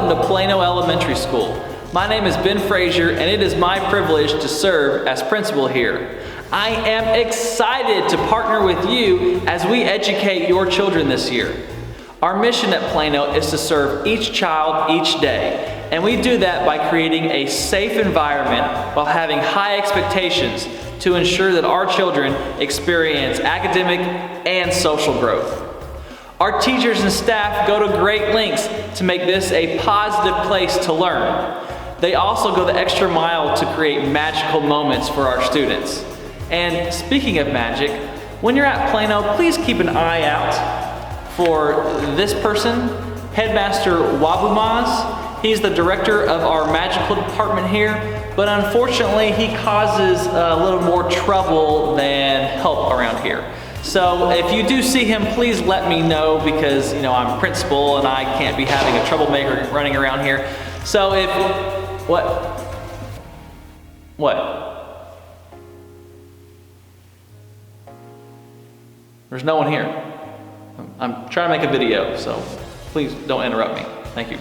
welcome to Plano Elementary School. My name is Ben Frazier, and it is my privilege to serve as principal here. I am excited to partner with you as we educate your children this year. Our mission at Plano is to serve each child each day, and we do that by creating a safe environment while having high expectations to ensure that our children experience academic and social growth. Our teachers and staff go to great lengths to make this a positive place to learn. They also go the extra mile to create magical moments for our students. And speaking of magic, when you're at Plano, please keep an eye out for this person, Headmaster Wabumaz. He's the director of our magical department here, but unfortunately he causes a little more trouble than help around here. So if you do see him, please let me know, because I'm principal and I can't be having a troublemaker running around here. So if, what? There's no one here. I'm trying to make a video, so please don't interrupt me. Thank you.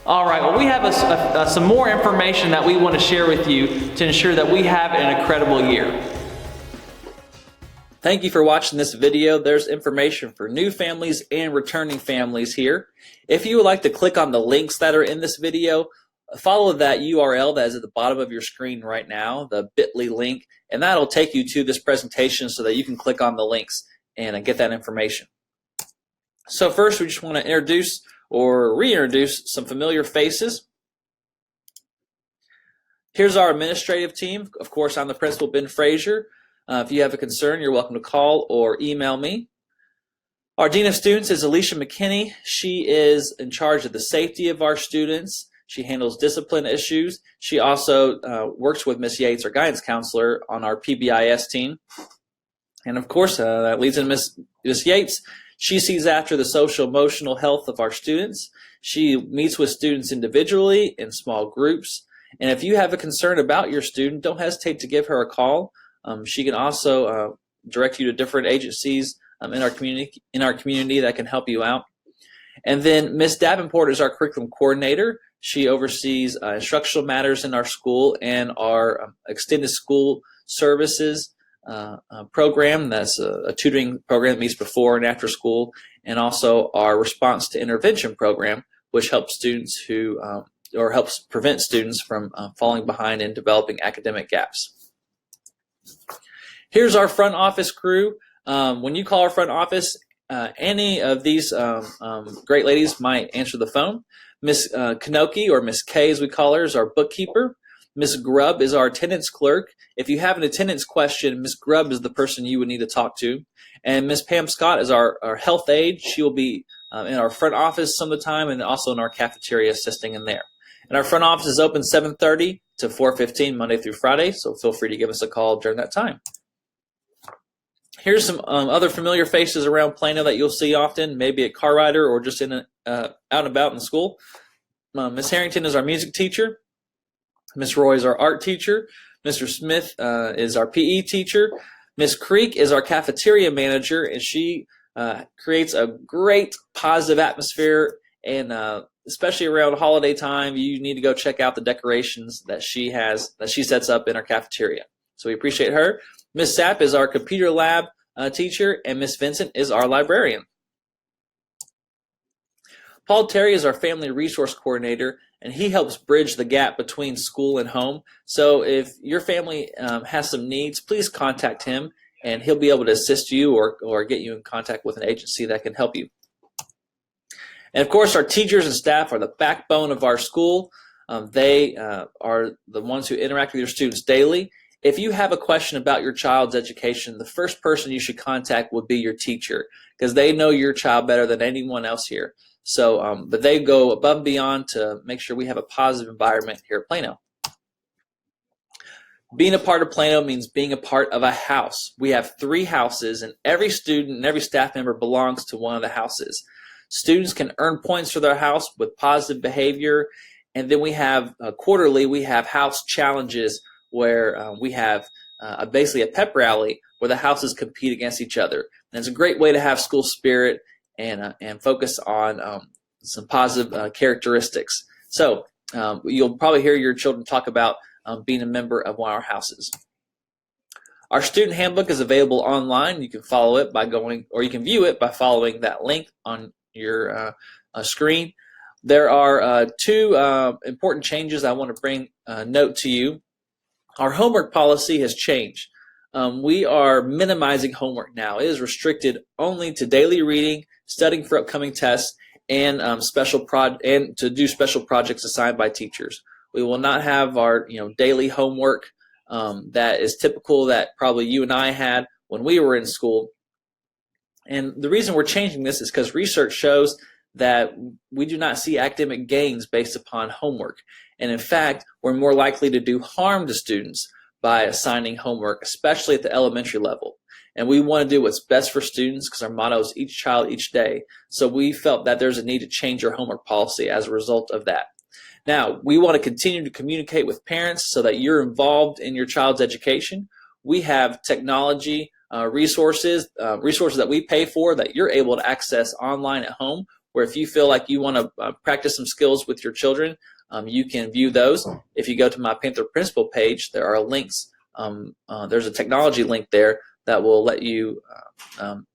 All right, well, we have some more information that we want to share with you to ensure that we have an incredible year. Thank you for watching this video. There's information for new families and returning families here. If you would like to click on the links that are in this video, follow that URL that is at the bottom of your screen right now, the bit.ly link, and that'll take you to this presentation so that you can click on the links and get that information. So first, we just want to introduce or reintroduce some familiar faces. Here's our administrative team. Of course, I'm the principal, Ben Frazier. If you have a concern, you're welcome to call or email me. Our Dean of Students is Alicia McKinney. She is in charge of the safety of our students. She handles discipline issues. She also works with Miss Yates, our guidance counselor, on our PBIS team. And of course, that leads in Miss Yates. She sees after the social emotional health of our students. She meets with students individually in small groups. And if you have a concern about your student, don't hesitate to give her a call. She can also direct you to different agencies in our community that can help you out. And then Miss Davenport is our curriculum coordinator. She oversees instructional matters in our school and our extended school services program. That's a tutoring program that meets before and after school, and also our response to intervention program, which helps students or helps prevent students from falling behind and developing academic gaps. Here's our front office crew. When you call our front office, any of these great ladies might answer the phone. Miss Kanoki, or Miss K as we call her, is our bookkeeper. Miss Grubb is our attendance clerk. If you have an attendance question, Miss Grubb is the person you would need to talk to. And Miss Pam Scott is our health aide. She will be in our front office some of the time, and also in our cafeteria assisting in there. And our front office is open 7:30 to 4:15 Monday through Friday, so feel free to give us a call during that time. Here's some other familiar faces around Plano that you'll see often, maybe at Car Rider or just out and about in school. Miss Harrington is our music teacher. Miss Roy is our art teacher. Mr. Smith is our PE teacher. Miss Creek is our cafeteria manager, and she creates a great positive atmosphere, and especially around holiday time, you need to go check out the decorations that she sets up in our cafeteria. So we appreciate her. Miss Sapp is our computer lab teacher, and Miss Vincent is our librarian. Paul Terry is our family resource coordinator, and he helps bridge the gap between school and home. So if your family has some needs, please contact him, and he'll be able to assist you or get you in contact with an agency that can help you. And of course, our teachers and staff are the backbone of our school. They are the ones who interact with your students daily. If you have a question about your child's education, the first person you should contact would be your teacher, because they know your child better than anyone else here. So, but they go above and beyond to make sure we have a positive environment here at Plano. Being a part of Plano means being a part of a house. We have 3 houses, and every student and every staff member belongs to one of the houses. Students can earn points for their house with positive behavior, and then we have quarterly, we have house challenges where we have basically a pep rally where the houses compete against each other. And it's a great way to have school spirit and focus on positive characteristics. So you'll probably hear your children talk about being a member of one of our houses. Our student handbook is available online. You can follow it by going, or you can view it by following that link on your screen. There are two important changes I want to bring note to you. Our homework policy has changed. We are minimizing homework now. It is restricted only to daily reading, studying for upcoming tests, and to do special projects assigned by teachers. We will not have our daily homework that is typical that probably you and I had when we were in school. And the reason we're changing this is because research shows that we do not see academic gains based upon homework. And in fact, we're more likely to do harm to students by assigning homework, especially at the elementary level. And we want to do what's best for students because our motto is each child, each day. So we felt that there's a need to change our homework policy as a result of that. Now, we want to continue to communicate with parents so that you're involved in your child's education. We have technology resources that we pay for that you're able to access online at home, where if you feel like you want to practice some skills with your children, you can view those. If you go to my Panther Principal page, there are links. There's a technology link there that will let you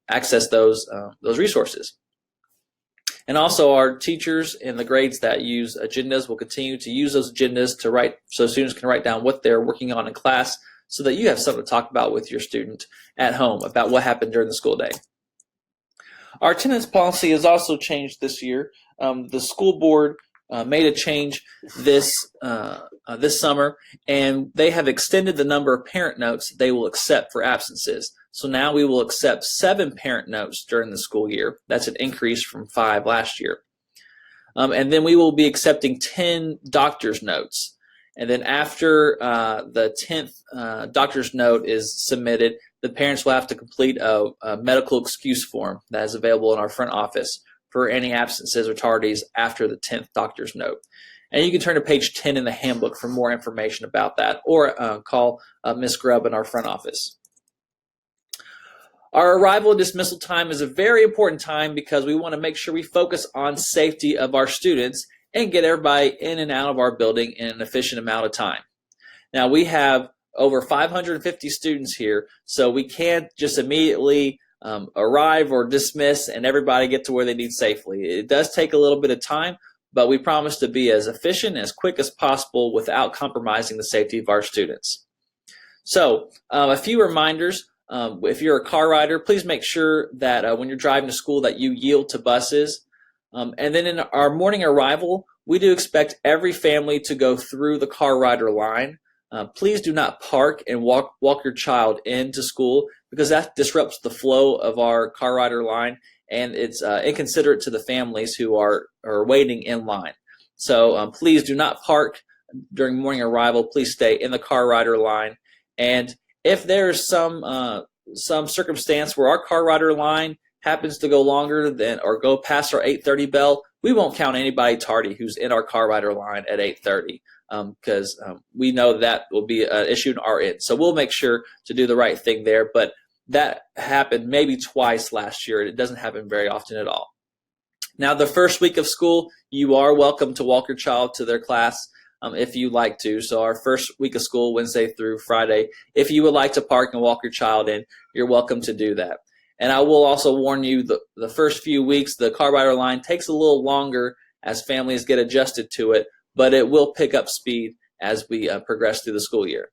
access those resources. And also our teachers in the grades that use agendas will continue to use those agendas to write, so students can write down what they're working on in class so that you have something to talk about with your student at home about what happened during the school day. Our attendance policy has also changed this year. The school board made a change this summer, and they have extended the number of parent notes they will accept for absences. So now we will accept 7 parent notes during the school year. That's an increase from 5 last year. And then we will be accepting 10 doctor's notes. And then after the 10th doctor's note is submitted, the parents will have to complete a medical excuse form that is available in our front office for any absences or tardies after the 10th doctor's note. And you can turn to page 10 in the handbook for more information about that, or call Ms. Grubb in our front office. Our arrival and dismissal time is a very important time because we want to make sure we focus on safety of our students and get everybody in and out of our building in an efficient amount of time. Now, we have over 550 students here, so we can't just immediately arrive or dismiss and everybody get to where they need safely. It does take a little bit of time, but we promise to be as efficient and as quick as possible without compromising the safety of our students. So, a few reminders. If you're a car rider, please make sure that when you're driving to school that you yield to buses. And then in our morning arrival, we do expect every family to go through the car rider line. Please do not park and walk your child into school because that disrupts the flow of our car rider line, and it's inconsiderate to the families who are waiting in line. So please do not park during morning arrival. Please stay in the car rider line. And if there's some circumstance where our car rider line happens to go longer than or go past our 8:30 bell, we won't count anybody tardy who's in our car rider line at 8:30 because we know that will be an issue in our end. So we'll make sure to do the right thing there. But that happened maybe twice last year, and it doesn't happen very often at all. Now, the first week of school, you are welcome to walk your child to their class if you like to. So our first week of school, Wednesday through Friday, if you would like to park and walk your child in, you're welcome to do that. And I will also warn you, the first few weeks, the car rider line takes a little longer as families get adjusted to it, but it will pick up speed as we progress through the school year.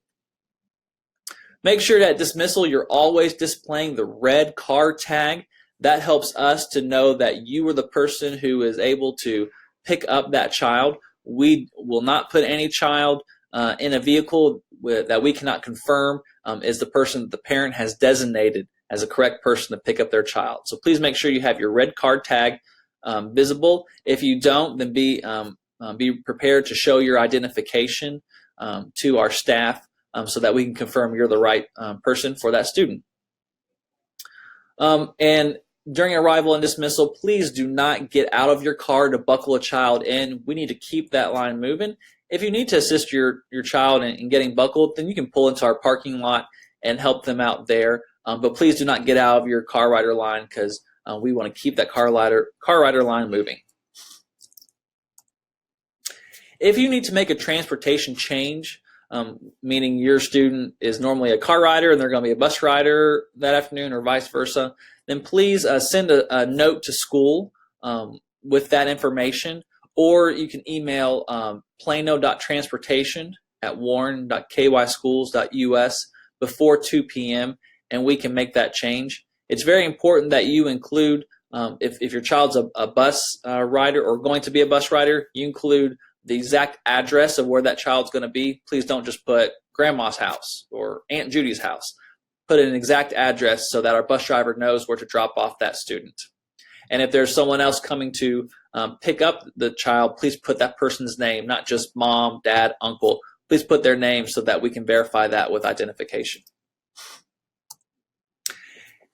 Make sure that at dismissal, you're always displaying the red car tag. That helps us to know that you are the person who is able to pick up that child. We will not put any child in a vehicle that we cannot confirm is the person that the parent has designated as a correct person to pick up their child. So please make sure you have your red card tag visible. If you don't, then be prepared to show your identification to our staff so that we can confirm you're the right person for that student. And during arrival and dismissal, please do not get out of your car to buckle a child in. We need to keep that line moving. If you need to assist your child in getting buckled, then you can pull into our parking lot and help them out there. But please do not get out of your car rider line because we want to keep that car rider line moving. If you need to make a transportation change, meaning your student is normally a car rider and they're going to be a bus rider that afternoon or vice versa, then please send a note to school with that information, or you can email plano.transportation@warren.kyschools.us before 2 p.m. and we can make that change. It's very important that you include, if your child's a bus rider or going to be a bus rider, you include the exact address of where that child's going to be. Please don't just put grandma's house or Aunt Judy's house. Put an exact address so that our bus driver knows where to drop off that student. And if there's someone else coming to pick up the child, please put that person's name, not just mom, dad, uncle. Please put their name so that we can verify that with identification.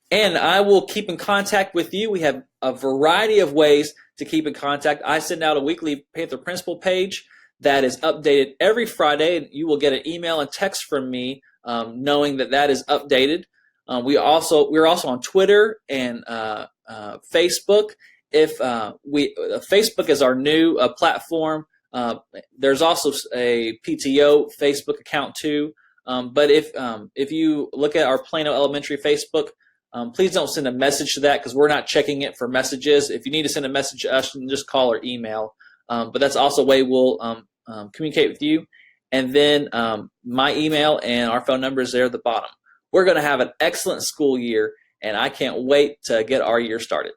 And I will keep in contact with you. We have a variety of ways to keep in contact. I send out a weekly Panther Principal page that is updated every Friday, and you will get an email and text from me knowing that that is updated. We're also on Twitter and Facebook. If Facebook is our new platform, there's also a PTO Facebook account too. But if you look at our Plano Elementary Facebook, please don't send a message to that because we're not checking it for messages. If you need to send a message to us, you can just call or email. But that's also a way we'll communicate with you. And then my email and our phone number is there at the bottom. We're going to have an excellent school year, and I can't wait to get our year started.